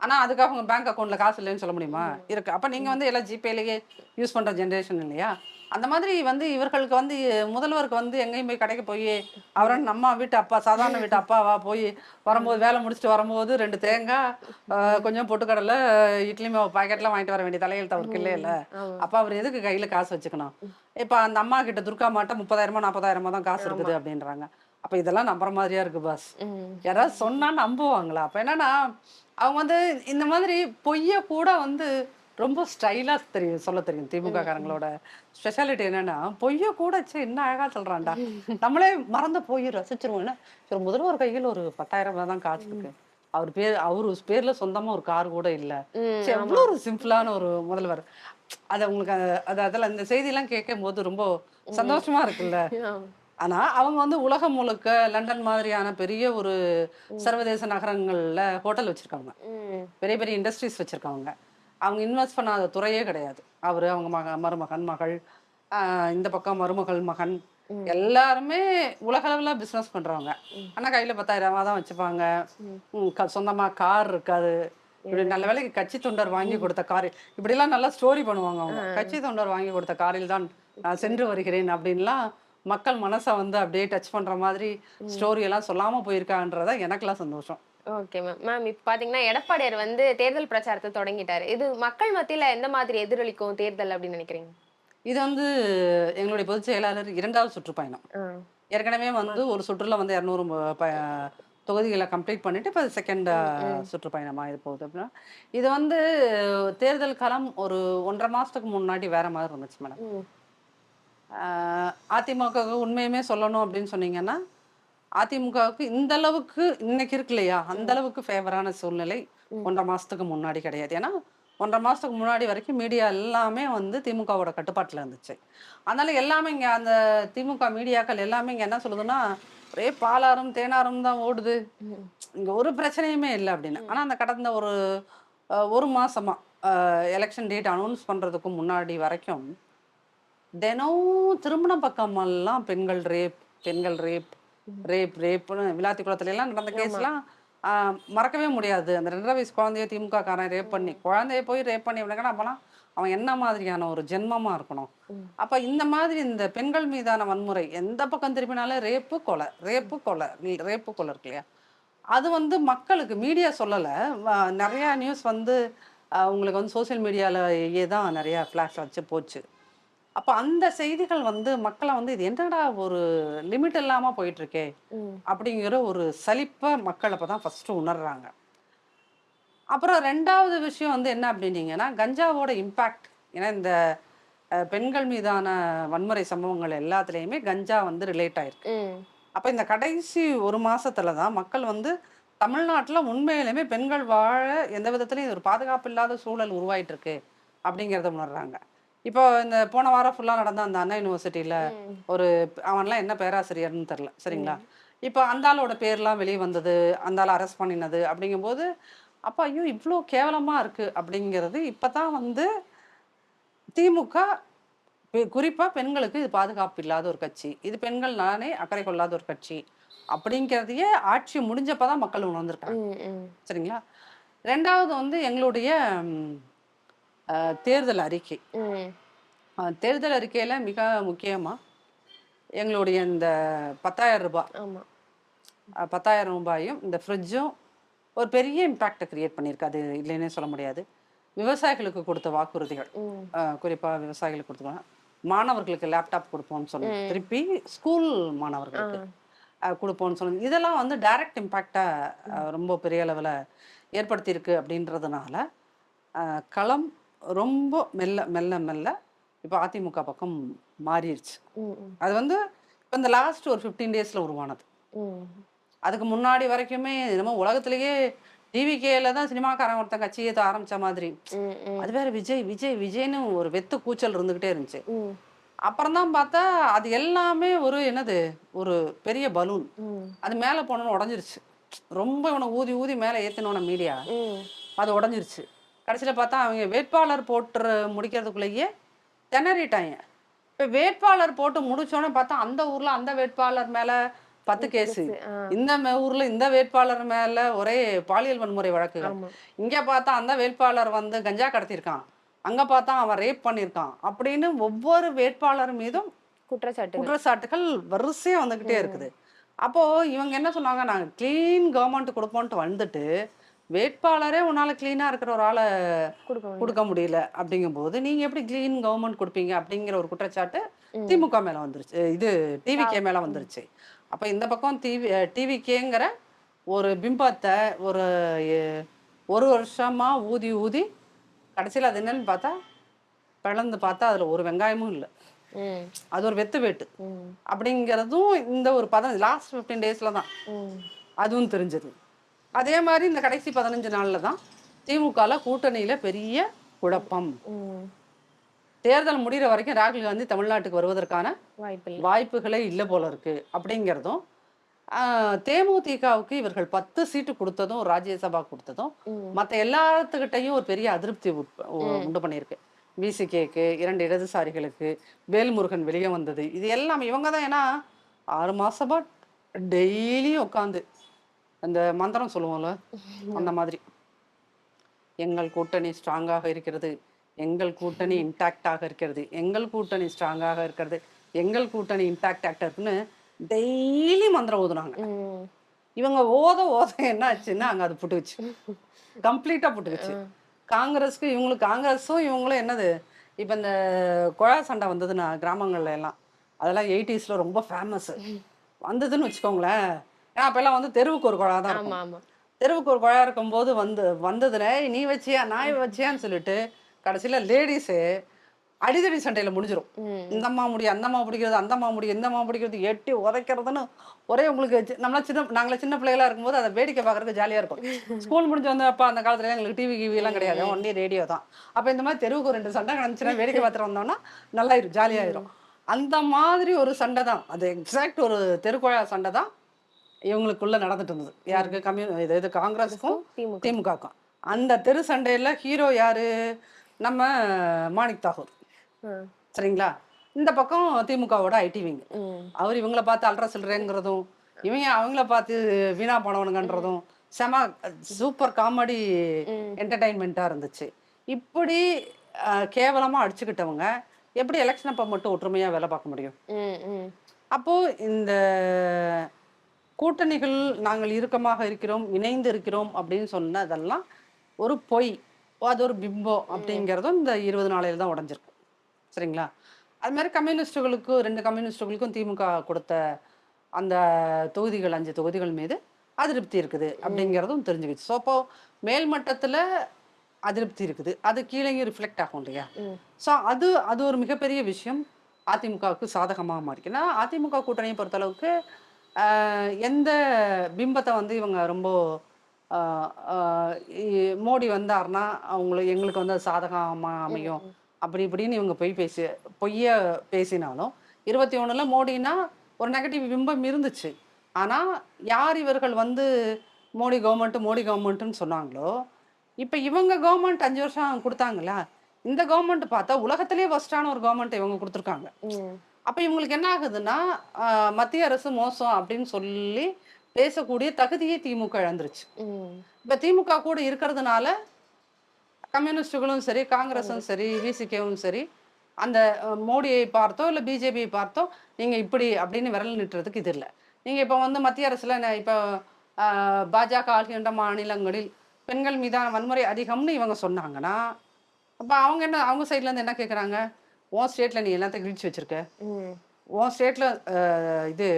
ஆனா அதுக்காக உங்க பேங்க் அக்கௌண்ட்ல காசு இல்லைன்னு சொல்ல முடியுமா? இருக்கு. அப்ப நீங்க வந்து எல்லாம் ஜிபேலயே யூஸ் பண்ற ஜெனரேஷன் இல்லையா? அந்த மாதிரி வந்து இவர்களுக்கு வந்து முதல்வருக்கு வந்து எங்கேயும் போய் கடைக்கு போய் அவரை நம்ம வீட்டு அப்பா, சாதாரண வீட்டு அப்பாவா போய் வரும்போது, வேலை முடிச்சுட்டு வரும்போது 2 தேங்காய், கொஞ்சம் பொட்டுக்கடலை, இட்லி மாவு பாக்கெட்லாம் வாங்கிட்டு வர வேண்டிய தலையெழுத்து அவருக்கு இல்லையில. அப்ப அவர் எதுக்கு கையில காசு வச்சுக்கணும்? இப்ப அந்த அம்மா கிட்ட துர்கா மாட்ட 30,000 40,000 தான் காசு இருக்குது அப்படின்றாங்க. அப்ப இதெல்லாம் நம்புற மாதிரியா இருக்கு பாஸ். யாராவது சொன்னா நம்புவாங்களா? அப்ப என்னன்னா அவங்க வந்து இந்த மாதிரி பொய்ய கூட வந்து ரொம்ப ஸ்டைலா தெரியும், சொல்ல தெரியும். திமுக காரங்களோட ஸ்பெஷாலிட்டி என்னன்னா, பொய்ய கூட ச்சே என்ன அழகா சொல்றான்டா, நம்மளே மறந்து போய் ரசிச்சிருவோம். என்ன சரி, முதல்வர் கையில் ஒரு 10,000 ரூபாய் தான் காசு இருக்கு, அவரு பேர்ல சொந்தமா ஒரு கார் கூட இல்ல. சரி, எவ்வளவு ஒரு சிம்பிளான ஒரு முதல்வர். அது உங்களுக்கு அதெல்லாம் இந்த செய்தி எல்லாம் கேட்கும் போது ரொம்ப சந்தோஷமா இருக்குல்ல. ஆனா அவங்க வந்து உலகம் முழுக்க லண்டன் மாதிரியான பெரிய ஒரு சர்வதேச நகரங்கள்ல ஹோட்டல் வச்சிருக்காங்க, பெரிய பெரிய இண்டஸ்ட்ரீஸ் வச்சிருக்காங்க. அவங்க இன்வெஸ்ட் பண்ணாத துறையே கிடையாது. அவரு, அவங்க மருமகன், மகள், இந்த பக்கம் மருமகள் மகன், எல்லாருமே உலக அளவுல பிசினஸ் பண்றவங்க. ஆனா கையில 10,000 ரூபாய் தான் வச்சுப்பாங்க. சொந்தமா கார் இருக்காது. இப்படி நல்ல வேலைக்கு கட்சி தொண்டர் வாங்கி கொடுத்த கார், இப்படி எல்லாம் நல்லா ஸ்டோரி பண்ணுவாங்க அவங்க. கட்சி தொண்டர் வாங்கி கொடுத்த காரில் தான் நான் சென்று வருகிறேன் அப்படின்லாம் மக்கள் மனசை வந்து அப்படியே டச் பண்ற மாதிரி ஸ்டோரி எல்லாம் சொல்லாம போயிருக்கான்றதா எனக்கெல்லாம் சந்தோஷம். Okay ma'am. மேம் இப்ப பாத்தீங்கன்னா எடப்பாடியார் வந்து தேர்தல் பிரச்சாரத்தை தொடங்கிட்டாரு. இது மக்கள் மத்தியில எந்த மாதிரி எதிரொலிக்கும் தேர்தல் அப்படின்னு நினைக்கிறீங்க? இது வந்து எங்களுடைய பொதுச் செயலாளர் 2வது சுற்றுப்பயணம். ஏற்கனவே வந்து ஒரு சுற்றுல வந்து 200 தொகுதிகளை கம்ப்ளீட் பண்ணிட்டு இப்போ செகண்ட் சுற்றுப்பயணமா இது போகுது. அப்படின்னா இது வந்து தேர்தல் களம் ஒரு 1.5 மாசத்துக்கு முன்னாடி வேற மாதிரி இருந்துச்சு மேடம். அதிமுக உண்மையுமே சொல்லணும் அப்படின்னு சொன்னீங்கன்னா, அதிமுகவுக்கு இந்த அளவுக்கு இன்னைக்கு இருக்கு இல்லையா, அந்த அளவுக்கு ஃபேவரான சூழ்நிலை 1.5 மாசத்துக்கு முன்னாடி கிடையாது. ஏன்னா 1.5 மாசத்துக்கு முன்னாடி வரைக்கும் மீடியா எல்லாமே வந்து திமுகவோட கட்டுப்பாட்டுல இருந்துச்சு. அதனால எல்லாமே இங்க அந்த திமுக மீடியாக்கள் எல்லாமே இங்க என்ன சொல்லுதுன்னா, ஒரே பாலாரும் தேனாரும் தான் ஓடுது, இங்க ஒரு பிரச்சனையுமே இல்லை அப்படின்னு. ஆனா அந்த கடந்த ஒரு மாசமா எலெக்ஷன் டேட் அனௌன்ஸ் பண்றதுக்கு முன்னாடி வரைக்கும் தினம் திருமண பக்கமெல்லாம் பெண்கள் ரேப், பெண்கள் ரேப், ரேப் ரேப்னு விளாத்திக்குளத்துல எல்லாம் நடந்த கேஸ்லாம் மறக்கவே முடியாது. அந்த 2.5 வயசு குழந்தைய திமுக காரன் ரேப் பண்ணி, குழந்தைய போய் ரேப் பண்ணி விடுங்கன்னா அப்பெல்லாம் அவன் என்ன மாதிரியான ஒரு ஜென்மமா இருக்கணும். அப்ப இந்த மாதிரி இந்த பெண்கள் மீதான வன்முறை எந்த பக்கம் திரும்பினாலும் ரேப்பு கொலை, ரேப்பு கொலை, ரேப்பு கொலை இருக்கு இல்லையா, அது வந்து மக்களுக்கு மீடியா சொல்லலை. நிறைய நியூஸ் வந்து உங்களுக்கு வந்து சோசியல் மீடியாலேயே தான் நிறைய ஃப்ளாஷ் வச்சு போச்சு. அப்ப அந்த செய்திகள் வந்து மக்களை வந்து இது என்னடா ஒரு லிமிட் இல்லாம போயிட்டு இருக்கே அப்படிங்கிற ஒரு சலிப்பை மக்கள் அப்பதான் ஃபர்ஸ்ட் உணர்றாங்க. அப்புறம் 2வது விஷயம் வந்து என்ன அப்படின்னீங்கன்னா, கஞ்சாவோட இம்பாக்ட். ஏன்னா இந்த பெண்கள் மீதான வன்முறை சம்பவங்கள் எல்லாத்துலேயுமே கஞ்சா வந்து ரிலேட் ஆயிருக்கு. அப்ப இந்த கடைசி ஒரு மாசத்துல தான் மக்கள் வந்து தமிழ்நாட்டுல உண்மையிலுமே பெண்கள் வாழ எந்த விதத்துலையும் ஒரு பாதுகாப்பு இல்லாத சூழல் உருவாயிட்டு இருக்கு அப்படிங்கிறத உணர்றாங்க. இப்போ இந்த போன வாரம் ஃபுல்லாக நடந்த அந்த அண்ணா யூனிவர்சிட்டியில் ஒரு அவன்லாம் என்ன பேராசிரியர்னு தெரில, சரிங்களா. இப்போ அந்த ஆளோட பேர்லாம் வெளியே வந்தது, அந்த ஆள் அரெஸ்ட் பண்ணினது அப்படிங்கும்போது அப்போ ஐயோ இவ்வளோ கேவலமாக இருக்குது அப்படிங்கிறது இப்போ தான் வந்து திமுக குறிப்பாக பெண்களுக்கு இது பாதுகாப்பு இல்லாத ஒரு கட்சி, இது பெண்கள் நானே அக்கறை கொள்ளாத ஒரு கட்சி அப்படிங்கிறதையே ஆட்சி முடிஞ்சப்போ தான் மக்கள் உணர்ந்திருக்காங்க, சரிங்களா. 2வது வந்து எங்களுடைய தேர்தல் அறிக்கை. தேர்தல் அறிக்கையில மிக முக்கியமா எங்களுடைய இந்த 10,000 ரூபாய், 10,000 ரூபாயும் இந்த ஃப்ரிட்ஜும் ஒரு பெரிய இம்பாக்டை கிரியேட் பண்ணியிருக்கு. அது இல்லைன்னே சொல்ல முடியாது. விவசாயிகளுக்கு கொடுத்த வாக்குறுதிகள், குறிப்பா விவசாயிகளுக்கு கொடுத்துக்கலாம். மாணவர்களுக்கு லேப்டாப் கொடுப்போம்னு சொன்னோம். திருப்பி ஸ்கூல் மாணவர்களுக்கு கொடுப்போம்னு சொன்னோம். இதெல்லாம் வந்து டைரக்ட் இம்பேக்டாக ரொம்ப பெரிய அளவில் ஏற்படுத்தியிருக்கு. அப்படின்றதுனால களம் ரொம்ப மெல்ல மெல்ல மெல்ல இப்போ அதிமுக பக்கம் மாறிடுச்சு. அது வந்து இப்போ இந்த லாஸ்ட் ஒரு 15 டேஸில் உருவானது. அதுக்கு முன்னாடி வரைக்குமே நம்ம உலகத்திலேயே டிவிகேல தான் சினிமாக்காரன் ஒருத்தன் கட்சியை ஆரம்பிச்ச மாதிரி. அது வேற விஜய் விஜய் விஜய்னு ஒரு வெத்து கூச்சல் இருந்துகிட்டே இருந்துச்சு. அப்புறம் தான் பார்த்தா அது எல்லாமே ஒரு என்னது ஒரு பெரிய பலூன். அது மேலே போனோன்னு உடஞ்சிருச்சு. ரொம்ப இவனை ஊதி ஊதி மேலே ஏற்றினோன மீடியா அது உடஞ்சிருச்சு. கடைசியில் பார்த்தா அவங்க வேட்பாளர் போட்டு முடிக்கிறதுக்குள்ளேயே திணறிட்டாங்க. இப்போ வேட்பாளர் போட்டு முடிச்சோன்னே பார்த்தா அந்த ஊரில் அந்த வேட்பாளர் மேலே 10 கேஸு, இந்த ஊர்ல இந்த வேட்பாளர் மேல ஒரே பாலியல் வன்முறை வழக்குகள், இங்க பார்த்தா அந்த வேட்பாளர் வந்து கஞ்சா கடத்திருக்கான், அங்க பார்த்தா அவன் ரேப் பண்ணிருக்கான் அப்படின்னு ஒவ்வொரு வேட்பாளர் மீதும் குற்றச்சாட்டுகள் வரிசையா வந்துகிட்டே இருக்குது. அப்போ இவங்க என்ன சொன்னாங்க, நாங்க கிளீன் கவர்மெண்ட் கொடுப்போம்ட்டு வந்துட்டு வேட்பாளரே உன்னால கிளீனா இருக்கிற ஒரு ஆளை கொடுக்க முடியல அப்படிங்கும்போது நீங்க எப்படி கிளீன் கவர்மெண்ட் கொடுப்பீங்க அப்படிங்கிற ஒரு குற்றச்சாட்டு திமுக மேல வந்துருச்சு, இது டிவிகே மேல வந்துருச்சு. அப்போ இந்த பக்கம் டிவிகேங்கிற ஒரு பிம்பத்தை ஒரு வருஷமா ஊதி ஊதி கடைசியில் அது என்னன்னு பார்த்தா பிளந்து பார்த்தா அதில் ஒரு வெங்காயமும் இல்லை. அது ஒரு வெத்து வேட்டு அப்படிங்கிறதும் இந்த ஒரு லாஸ்ட் 15 டேஸில் தான் அதுவும் தெரிஞ்சது. அதே மாதிரி இந்த கடைசி 15 நாளில் தான் திமுகவில் கூட்டணியில் பெரிய குழப்பம். தேர்தல் முடிகிற வரைக்கும் ராகுல் காந்தி தமிழ்நாட்டுக்கு வருவதற்கான வாய்ப்புகளே இல்லை போல இருக்கு அப்படிங்கிறதும், தேமுதிகவுக்கு இவர்கள் 10 சீட்டு கொடுத்ததும் ராஜ்யசபா கொடுத்ததும் மற்ற எல்லாத்துக்கிட்டையும் ஒரு பெரிய அதிருப்தி உண்டு பண்ணியிருக்கு. விசிகேக்கு 2 இடதுசாரிகளுக்கு வேல்முருகன் வெளியே வந்தது, இது எல்லாம் இவங்க தான். ஏன்னா 6 மாசமா டெய்லியும் உட்காந்து அந்த மந்திரம் சொல்லுவோம்ல அந்த மாதிரி, எங்கள் கூட்டணி ஸ்ட்ராங்காக இருக்கிறது, எங்கள் கூட்டணி இன்டாக்டாக இருக்கிறது, எங்கள் கூட்டணி ஸ்ட்ராங்காக இருக்கிறது, எங்கள் கூட்டணி இன்டாக்டாக இருக்குன்னு டெய்லி மந்திரம் ஓதுனாங்க. இவங்க ஓத என்ன ஆச்சுன்னா அங்கே அது புட்டுக்குச்சு, கம்ப்ளீட்டாக புட்டுக்குச்சு. காங்கிரஸுக்கு காங்கிரஸும் இவங்களும் என்னது, இப்போ இந்த குழா சண்டை வந்ததுன்னா கிராமங்கள்ல எல்லாம் அதெல்லாம் 80s ரொம்ப ஃபேமஸ் வந்ததுன்னு வச்சுக்கோங்களேன். ஏன்னா அப்பெல்லாம் வந்து தெருவுக்கு ஒரு குழா தான் இருக்கும். தெருவுக்கு ஒரு குழா இருக்கும்போது வந்ததுல நீ வச்சியா நான் வச்சியான்னு சொல்லிட்டு கடைசியில் லேடிஸு அடிதடி சண்டையில் முடிஞ்சிடும். இந்த அம்மா முடியும், அந்த அம்மா பிடிக்கிறது, அந்த அம்மா முடியும், இந்த அம்மா பிடிக்கிறது, எட்டி உதைக்கிறதுன்னு ஒரே உங்களுக்கு நாங்களே சின்ன பிள்ளைகளா இருக்கும்போது அதை வேடிக்கை பார்க்கறதுக்கு ஜாலியாக இருக்கும். ஸ்கூல் முடிஞ்சு வந்து அப்போ அந்த காலத்துல எங்களுக்கு டிவி கிடையாது, ஒன்லி ரேடியோ தான். அப்போ இந்த மாதிரி தெருவுக்கு 2 சண்டை கிடந்துச்சுன்னா வேடிக்கை பார்த்துட்டு வந்தோம்னா நல்லாயிரும், ஜாலியாயிரும். அந்த மாதிரி ஒரு சண்டை தான் அது, எக்ஸாக்ட் ஒரு தெருக்குழா சண்டை தான் இவங்களுக்குள்ள நடந்துட்டு இருந்தது. யாருக்கு இது காங்கிரஸுக்கும் திமுகவுக்கும். அந்த தெரு சண்டையில் ஹீரோ யாரு, நம்ம மாணிக் தாகூர், சரிங்களா. இந்த பக்கம் திமுகவோட ஐடி விங், அவர் இவங்கள பார்த்து அல்ற சில்றேங்கிறதும் இவங்க அவங்கள பார்த்து வீணா போனவனுங்கன்றதும் செம சூப்பர் காமெடி என்டர்டைன்மெண்ட்டாக இருந்துச்சு. இப்படி கேவலமாக அடிச்சுக்கிட்டவங்க எப்படி எலெக்ஷன் அப்போ மட்டும் ஒற்றுமையாக வேலை பார்க்க முடியும்? அப்போது இந்த கூட்டணிகள் நாங்கள் இறுக்கமாக இருக்கிறோம், இணைந்து இருக்கிறோம் அப்படின்னு சொன்னதெல்லாம் ஒரு பொய், அது ஒரு பிம்பம் அப்படிங்கிறதும் இந்த 20 நாளையில் தான் உடஞ்சிருக்கு, சரிங்களா. அது மாதிரி கம்யூனிஸ்டுகளுக்கு 2 கம்யூனிஸ்டுகளுக்கும் திமுக கொடுத்த அந்த தொகுதிகள் 5 தொகுதிகள் மீது அதிருப்தி இருக்குது அப்படிங்கிறதும் தெரிஞ்சுக்கிச்சு. ஸோ அப்போ மேல்மட்டத்தில் அதிருப்தி இருக்குது, அது கீழேயும் ரிஃப்ளெக்ட் ஆகும் இல்லையா. ஸோ அது ஒரு மிகப்பெரிய விஷயம் அதிமுகவுக்கு சாதகமாக மாறிக்கு. ஏன்னா அதிமுக கூட்டணியை பொறுத்தளவுக்கு எந்த பிம்பத்தை வந்து இவங்க ரொம்ப மோடி வந்தார்னா எங்களுக்கு வந்து அது சாதகமாக அமையும் அப்படி இப்படின்னு இவங்க பொய்ய பேசினாலும் 21 மோடினா ஒரு நெகட்டிவ் பிம்பம் இருந்துச்சு. ஆனால் யார் இவர்கள் வந்து மோடி கவர்மெண்ட்டுன்னு சொன்னாங்களோ, இப்போ இவங்க கவர்மெண்ட் 5 வருஷம் கொடுத்தாங்களா, இந்த கவர்மெண்ட் பார்த்தா உலகத்திலேயே ஃபர்ஸ்டான ஒரு கவர்மெண்ட் இவங்க கொடுத்துருக்காங்க. அப்போ இவங்களுக்கு என்ன ஆகுதுன்னா மத்திய அரசு மோசம் அப்படின்னு சொல்லி பேசக்கூடிய தகுதியை திமுக இழந்துருச்சு. இப்போ திமுக கூட இருக்கிறதுனால கம்யூனிஸ்டுகளும் சரி, காங்கிரஸும் சரி, விசிகேவும் சரி, அந்த மோடியை பார்த்தோ இல்லை பிஜேபியை பார்த்தோ நீங்கள் இப்படி அப்படின்னு விரல் நிட்டுறதுக்கு இது இல்லை. நீங்கள் இப்போ வந்து மத்திய அரசில் இப்போ பாஜக ஆளுகின்ற மாநிலங்களில் பெண்கள் மீதான வன்முறை அதிகம்னு இவங்க சொன்னாங்கன்னா, அப்போ அவங்க சைட்லேருந்து என்ன கேட்குறாங்க, உன் ஸ்டேட்ல நீ எல்லாத்தையும் கிழிச்சு வச்சிருக்க, ம். உன் ஸ்டேட்ல இது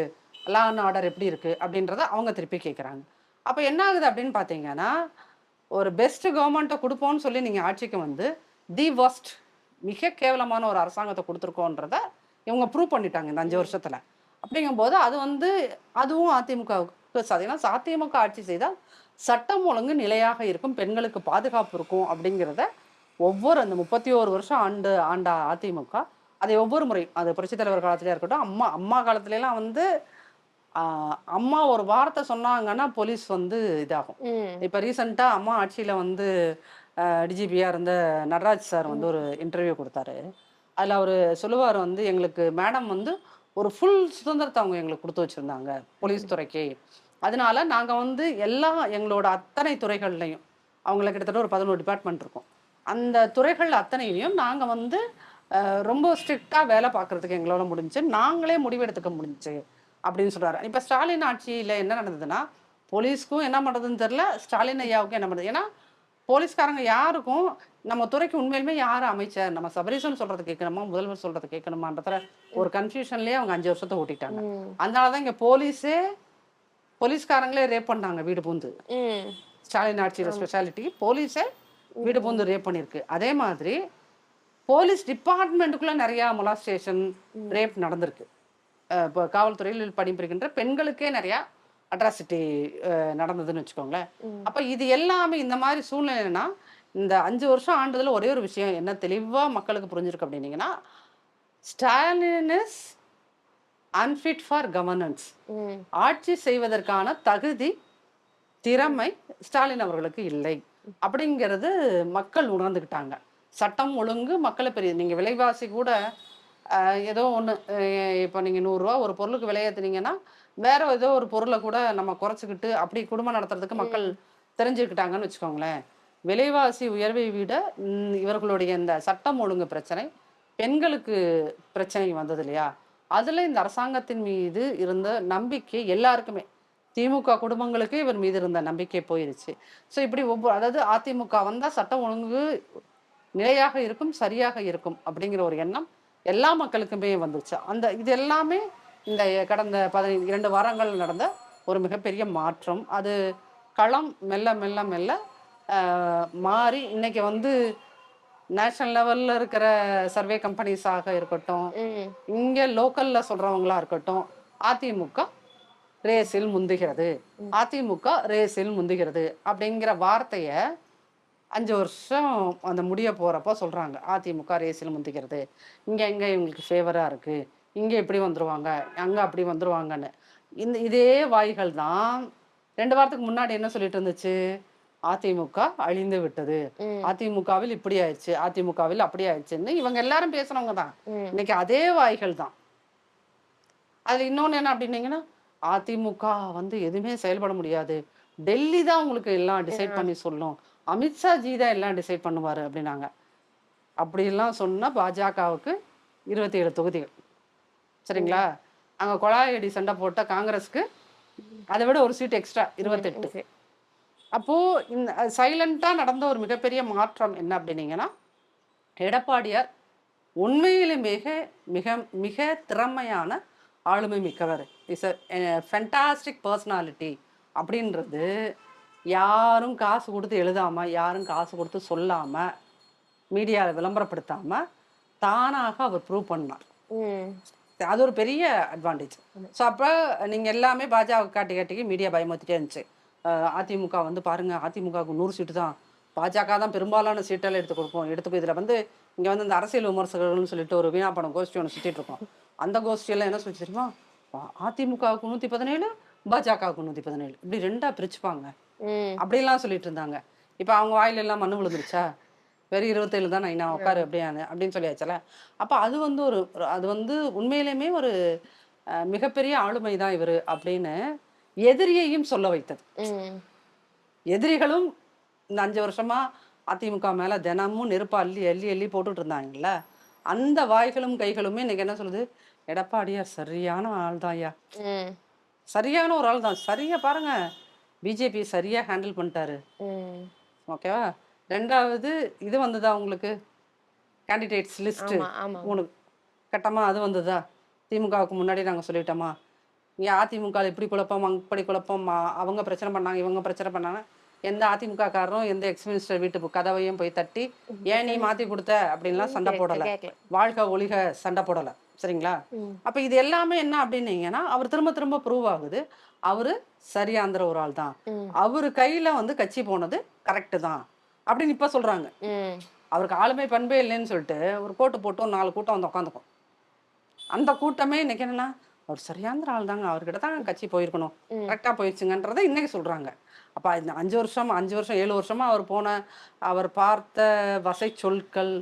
லா அண்ட் ஆர்டர் எப்படி இருக்கு அப்படின்றத அவங்க திருப்பி கேட்குறாங்க. அப்போ என்ன ஆகுது அப்படின்னு பார்த்தீங்கன்னா, ஒரு பெஸ்ட் கவர்மெண்ட்டை கொடுப்போம்னு சொல்லி நீங்கள் ஆட்சிக்கு வந்து தி வர்ஸ்ட் மிக கேவலமான ஒரு அரசாங்கத்தை கொடுத்துருக்கோன்றத இவங்க ப்ரூவ் பண்ணிட்டாங்க இந்த 5 வருஷத்துல. அப்படிங்கும்போது அது வந்து அதுவும் அதிமுகவுக்கு ஏன்னா அதிமுக ஆட்சி செய்தால் சட்டம் ஒழுங்கு நிலையாக இருக்கும், பெண்களுக்கு பாதுகாப்பு இருக்கும் அப்படிங்கிறத ஒவ்வொரு அந்த 31 வருஷம் ஆண்ட அதிமுக அதை ஒவ்வொரு முறை அது புரட்சித் தலைவர் காலத்திலே இருக்கட்டும், அம்மா அம்மா காலத்துலலாம் வந்து அம்மா ஒரு வார்த்தை சொன்னாங்கன்னா போலீஸ் வந்து இதாகும். இப்போ ரீசெண்டாக அம்மா ஆட்சியில் வந்து டிஜிபியாக இருந்த நடராஜ் சார் வந்து ஒரு இன்டர்வியூ கொடுத்தாரு. அதில் அவர் சொல்லுவார் வந்து எங்களுக்கு மேடம் வந்து ஒரு ஃபுல் சுதந்திரத்தை அவங்க எங்களுக்கு கொடுத்து வச்சுருந்தாங்க போலீஸ் துறைக்கு. அதனால நாங்கள் வந்து எங்களோட அத்தனை துறைகள்லையும் அவங்கள கிட்டத்தட்ட ஒரு 11 டிபார்ட்மெண்ட் இருக்கும். அந்த துறைகள் அத்தனையிலையும் நாங்கள் வந்து ரொம்ப ஸ்ட்ரிக்டாக வேலை பார்க்குறதுக்கு எங்களால முடிஞ்சு, நாங்களே முடிவெடுத்துக்க முடிஞ்சு அப்படின்னு சொல்கிறாரு. இப்போ ஸ்டாலின் ஆட்சியில் என்ன நடந்ததுன்னா, போலீஸ்க்கும் என்ன பண்ணுறதுன்னு தெரில, ஸ்டாலின் ஐயாவுக்கும் என்ன பண்ணுறது. ஏன்னா போலீஸ்காரங்க யாருக்கும் நம்ம துறைக்கு உண்மையிலுமே யார் அமைச்சர், நம்ம சபரீசன் சொல்கிறது கேட்கணுமா, முதல்வர் சொல்கிறது கேட்கணுமான்றதுல ஒரு கன்ஃபியூஷன்லேயே அவங்க 5 வருஷத்தை ஓட்டிட்டாங்க. அதனால தான் இங்கே போலீஸ்காரங்களே ரேப் பண்ணாங்க வீடு பூந்து. ஸ்டாலின் ஆட்சியோட ஸ்பெஷாலிட்டி போலீஸே வீடு பூந்து ரேப் பண்ணியிருக்கு. அதே மாதிரி போலீஸ் டிபார்ட்மெண்ட்டுக்குள்ளே நிறையா மொலாஸ்டேஷன் ரேப் நடந்திருக்கு. இப்போ காவல்துறையில் பணிபுரிகின்ற பெண்களுக்கே நிறையா அட்ராசிட்டி நடந்ததுன்னு வச்சுக்கோங்களேன். அப்போ இது எல்லாமே இந்த மாதிரி சூழ்நிலைன்னா இந்த 5 வருஷம் ஆண்டதில் ஒரே ஒரு விஷயம் என்ன தெளிவாக மக்களுக்கு புரிஞ்சிருக்கு அப்படின்னீங்கன்னா, Stalin is unfit for governance. ஆட்சி செய்வதற்கான தகுதி திறமை ஸ்டாலின் அவர்களுக்கு இல்லை அப்படிங்கிறது மக்கள் உணர்ந்துக்கிட்டாங்க. சட்டம் ஒழுங்கு மக்களை பெரிய நீங்கள் விலைவாசி கூட ஏதோ ஒன்று இப்போ நீங்கள் 100 ரூபா ஒரு பொருளுக்கு விலையேற்றுனீங்கன்னா வேற ஏதோ ஒரு பொருளை கூட நம்ம குறைச்சிக்கிட்டு அப்படி குடும்பம் நடத்துறதுக்கு மக்கள் தெரிஞ்சுக்கிட்டாங்கன்னு வச்சுக்கோங்களேன். விலைவாசி உயர்வை விட இவர்களுடைய இந்த சட்டம் ஒழுங்கு பிரச்சனை, பெண்களுக்கு பிரச்சனை வந்தது இல்லையா, அதில் இந்த அரசாங்கத்தின் மீது இருந்த நம்பிக்கை எல்லாருக்குமே, திமுக குடும்பங்களுக்கு இவர் மீது இருந்த நம்பிக்கை போயிருச்சு. ஸோ இப்படி அதாவது அதிமுக வந்தால் சட்டம் ஒழுங்கு நிலையாக இருக்கும், சரியாக இருக்கும் அப்படிங்கிற ஒரு எண்ணம் எல்லா மக்களுக்குமே வந்துச்சு. இது எல்லாமே இந்த கடந்த 2 வாரங்கள் நடந்த ஒரு மிகப்பெரிய மாற்றம். அது களம் மெல்ல மெல்ல மெல்ல மாறி இன்னைக்கு வந்து நேஷனல் லெவல்ல இருக்கிற சர்வே கம்பெனிஸாக இருக்கட்டும், இங்கே லோக்கல்ல சொல்றவங்களா இருக்கட்டும், அதிமுக ரேஸில் முந்துகிறது, அதிமுக ரேஸில் முந்துகிறது அப்படிங்கிற வார்த்தைய 5 வருஷம் அந்த முடிய போறப்போ சொல்றாங்க. அதிமுக ரேஸில் முந்துகிறது, இங்க இவங்களுக்கு ஃபேவரா இருக்கு, இங்க இப்படி வந்துருவாங்க, அங்க அப்படி வந்துருவாங்கன்னு. இதே வாய்கள் தான் 2 வாரத்துக்கு முன்னாடி என்ன சொல்லிட்டு இருந்துச்சு, அதிமுக அழிந்து விட்டது, அதிமுகவில் இப்படி ஆயிடுச்சு, அதிமுகவில் அப்படி ஆயிடுச்சுன்னு இவங்க எல்லாரும் பேசுறவங்க தான். இன்னைக்கு அதே வாய்கள் தான். அது இன்னொன்னு என்ன அப்படின்னீங்கன்னா, அதிமுக வந்து எதுவுமே செயல்பட முடியாது, டெல்லி தான் உங்களுக்கு எல்லாம் டிசைட் பண்ணி சொல்லும், அமித்ஷா ஜி தான் எல்லாம் டிசைட் பண்ணுவாரு அப்படின்னாங்க. அப்படிலாம் சொன்னா பாஜகவுக்கு 27 தொகுதிகள் சரிங்களா. அங்க கொலாயடி சண்டை போட்ட காங்கிரஸ்க்கு அதை விட ஒரு சீட் எக்ஸ்ட்ரா 28. அப்போ இந்த சைலண்டா நடந்த ஒரு மிகப்பெரிய மாற்றம் என்ன அப்படின்னீங்கன்னா, எடப்பாடியார் உண்மையிலே மிக மிக மிக திறமையான ஆளுமை மிக்கவர், இஸ் அ ஃபென்டாஸ்டிக் பர்சனாலிட்டி அப்படின்றது யாரும் காசு கொடுத்து எழுதாம, யாரும் காசு கொடுத்து சொல்லாம, மீடியாவில் விளம்பரப்படுத்தாம தானாக அவர் ப்ரூவ் பண்ணார். அது ஒரு பெரிய அட்வான்டேஜ். ஸோ அப்போ நீங்கள் எல்லாமே பாஜக காட்டிக்கு மீடியா பயமுறுத்திட்டே இருந்துச்சு. அதிமுக வந்து பாருங்க, அதிமுகவுக்கு 100 சீட்டு தான், பாஜக தான் பெரும்பாலான சீட்டெல்லாம் எடுத்துக்கோ. இதில் வந்து இங்கே வந்து இந்த அரசியல் விமர்சகர்கள்னு சொல்லிட்டு ஒரு வீணா படம் கோஷ்டி ஒன்று சுற்றிட்டு இருக்கோம். அந்த கோஷ்டியெல்லாம் என்ன சொல்லி தெரியுமா, அதிமுகவுக்கு 117, பாஜகவுக்கு 117, இப்படி 2ஆ பிரிச்சுப்பாங்க அப்படிலாம் சொல்லிட்டு இருந்தாங்க. இப்போ அவங்க வாயில எல்லாம் மண்ணு விழுந்துருச்சா, வெறும் 27 தான் நான் உட்காரு அப்படின்னு சொல்லியாச்சல. அப்போ அது வந்து உண்மையிலுமே ஒரு மிகப்பெரிய ஆளுமை தான் இவர் அப்படின்னு எதிரியையும் சொல்ல வைத்தது. எதிரிகளும் இந்த 5 வருஷமா அதிமுக மேல தினமும் நெருப்ப அள்ளி அள்ளி அள்ளி போட்டுட்டு இருந்தாங்கல்ல, அந்த வாய்களும் கைகளுமே இன்னைக்கு என்ன சொல்லுது, எடப்பாடியார் சரியான ஆள் தான் ஐயா, சரியான ஒரு ஆள் தான், சரியா பாருங்க பிஜேபி சரியா ஹேண்டில் பண்ணிட்டாரு. ஓகேவா. 2வது இது வந்ததா உங்களுக்கு, கேண்டிடேட்ஸ் லிஸ்ட்டு ஆமா ஆமா 3 கட்டமாக அது வந்ததா? திமுகவுக்கு முன்னாடி நாங்கள் சொல்லிட்டோமா? இங்கே அதிமுக இப்படி குழப்பம் அப்படி குழப்பம் அவங்க பிரச்சனை பண்ணாங்க இவங்க பிரச்சனை பண்ணாங்க. எந்த அதிமுக காரரும் எந்த எக்ஸ் மினிஸ்டர் வீட்டு கதவையும் போய் தட்டி ஏன் நீ மாற்றி கொடுத்த அப்படின்லாம் சண்டை போடலை. கேட்கல. வாழ்க்கை ஒழிக சண்டை போடலை. சரிங்களா? அப்போ இது எல்லாமே என்ன அப்படின்னீங்கன்னா அவர் திரும்ப திரும்ப ப்ரூவ் ஆகுது அவரு சரியாந்திர ஒரு ஆள் தான். அவரு கையில் வந்து கட்சி போனது கரெக்டு தான் அப்படின்னு இப்போ சொல்கிறாங்க. அவருக்கு ஆளுமை பண்பே இல்லைன்னு சொல்லிட்டு ஒரு கோட்டு போட்டு ஒரு 4 கூட்டம் வந்து உட்காந்துக்கும். அந்த கூட்டமே இன்னைக்கு என்னன்னா அவர் சரியாந்திர ஆள் தாங்க அவர்கிட்ட தான் கட்சி போயிருக்கணும் கரெக்டாக போயிடுச்சுங்கன்றதை இன்னைக்கு சொல்கிறாங்க. அப்போ இந்த 5 வருஷம் 7 வருஷமா அவர் பார்த்த வசை சொற்கள்,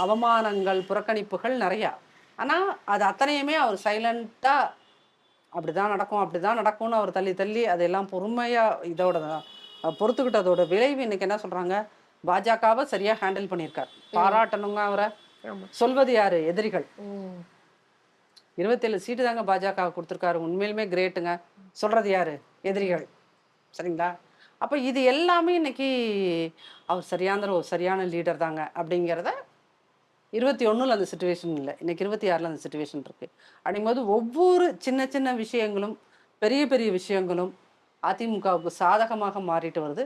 அவமானங்கள், புறக்கணிப்புகள் நிறையா. ஆனால் அது அத்தனையுமே அவர் சைலண்ட்டாக அப்படிதான் நடக்கும்னு அவர் தள்ளி தள்ளி அதையெல்லாம் பொறுமையாக இதோட பொறுத்துக்கிட்டதோட விளைவு இன்னைக்கு என்ன சொல்கிறாங்க, பாஜகவை சரியாக ஹேண்டில் பண்ணியிருக்கார். பாராட்டணுங்க அவரை. சொல்வது யாரு? எதிரிகள். 27 சீட்டு தாங்க பாஜக கொடுத்துருக்காரு. உண்மையிலுமே கிரேட்டுங்க. சொல்றது யாரு? எதிரிகள். சரிங்களா? அப்போ இது எல்லாமே இன்னைக்கு அவர் சரியான லீடர் தாங்க அப்படிங்கிறத 21 அந்த சுச்சுவேஷன் இல்லை, இன்னைக்கு 26 அந்த சுச்சுவேஷன் இருக்கு. அப்படிங்கும்போது ஒவ்வொரு சின்ன சின்ன விஷயங்களும் பெரிய பெரிய விஷயங்களும் அதிமுகவுக்கு சாதகமாக மாறிட்டு வருது.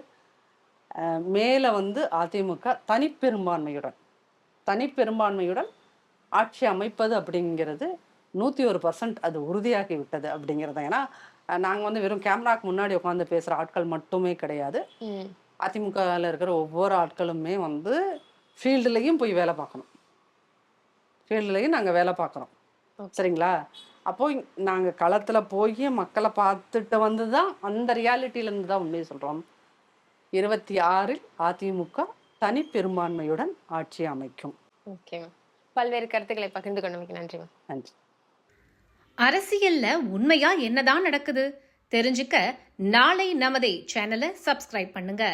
மேலே வந்து அதிமுக தனிப்பெரும்பான்மையுடன் ஆட்சி அமைப்பது அப்படிங்கிறது 101% அது உறுதியாகி விட்டது அப்படிங்கிறது. ஏன்னா நாங்கள் வந்து வெறும் கேமராக்கு முன்னாடி உட்காந்து பேசுகிற ஆட்கள் மட்டுமே கிடையாது. அதிமுகவில் இருக்கிற ஒவ்வொரு ஆட்களுமே வந்து ஃபீல்டுலேயும் போய் வேலை பார்க்கணும். ஃபீல்டுலேயும் நாங்கள் வேலை பார்க்குறோம். சரிங்களா? அப்போ நாங்கள் களத்தில் போய் மக்களை பார்த்துட்டு வந்து தான் அந்த ரியாலிட்டியிலேருந்து தான் உண்மையை சொல்கிறோம். 26 அதிமுக தனிப்பெரும்பான்மையுடன் ஆட்சி அமைக்கும். ஓகே, பல்வேறு கருத்துக்களை பகிர்ந்து கொண்டமைக்கு நன்றி. நன்றி. அரசியல்ல உண்மையா என்னதான் நடக்குது தெரிஞ்சுக்க நாளை நமதே சேனலை சப்ஸ்கிரைப் பண்ணுங்க.